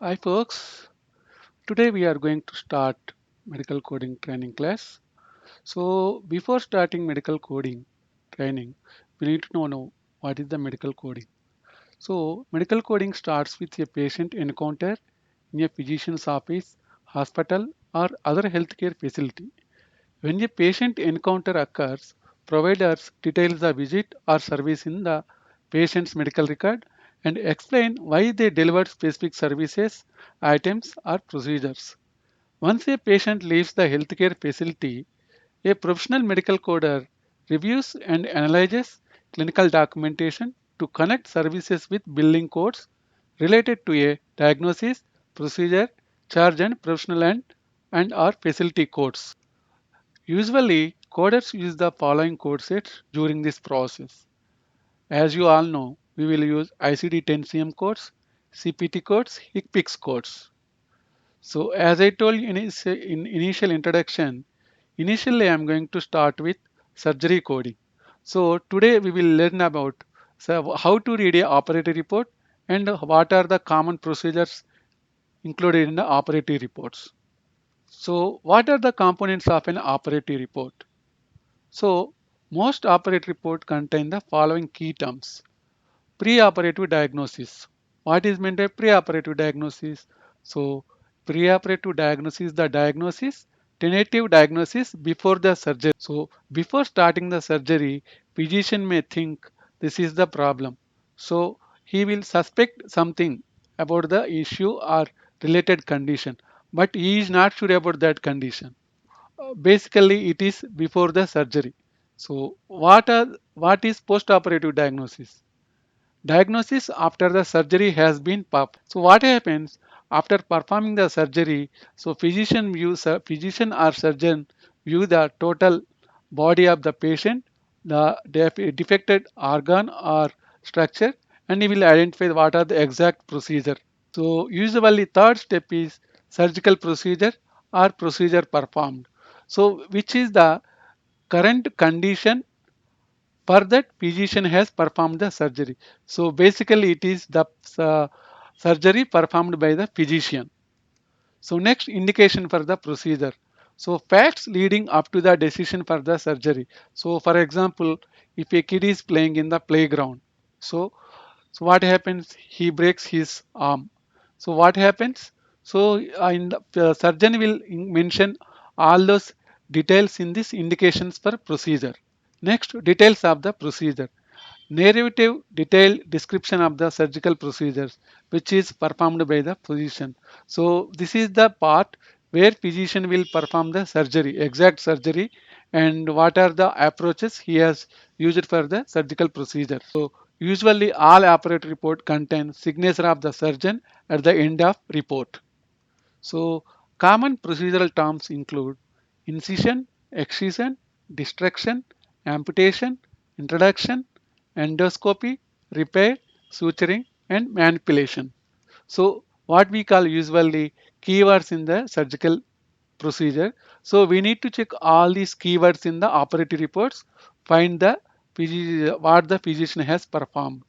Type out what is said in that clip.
Hi folks, today we are going to start medical coding training class. So before starting medical coding training, we need to know what is the medical coding. So medical coding starts with a patient encounter in a physician's office, hospital or other healthcare facility. When a patient encounter occurs, providers detail the visit or service in the patient's medical record and explain why they delivered specific services, items, or procedures. Once a patient leaves the healthcare facility, a professional medical coder reviews and analyzes clinical documentation to connect services with billing codes related to a diagnosis, procedure, charge and professional and or facility codes. Usually, coders use the following code sets during this process. As you all know, we will use ICD-10-CM codes, CPT codes, HCPCS codes. So as I told you in initial introduction, initially I'm going to start with surgery coding. So today we will learn about how to read a operative report and what are the common procedures included in the operative reports. So what are the components of an operative report? So most operative report contain the following key terms. Preoperative diagnosis. What is meant by preoperative diagnosis? So preoperative diagnosis, the diagnosis, tentative diagnosis before the surgery. So before starting the surgery, physician may think this is the problem. So he will suspect something about the issue or related condition, but he is not sure about that condition. Basically, it is before the surgery. So what is post-operative diagnosis? Diagnosis after the surgery has been performed. So what happens after performing the surgery? So physician or surgeon view the total body of the patient, the defected organ or structure, and he will identify what are the exact procedure. So usually third step is surgical procedure or procedure performed. So which is the current condition for that physician has performed the surgery. So basically it is the uh, surgery performed by the physician. So next indication for the procedure. So facts leading up to the decision for the surgery. So for example, if a kid is playing in the playground, so so what happens? He breaks his arm. So what happens? So in the surgeon will mention all those details in this indications for procedure. Next, details of the procedure. Narrative detailed description of the surgical procedures which is performed by the physician. So this is the part where physician will perform the surgery, exact surgery, and what are the approaches he has used for the surgical procedure. So usually all operative report contain signature of the surgeon at the end of report. So common procedural terms include incision, excision, distraction, amputation, introduction, endoscopy, repair, suturing, and manipulation. So what we call usually keywords in the surgical procedure. So we need to check all these keywords in the operative reports, find the what the physician has performed.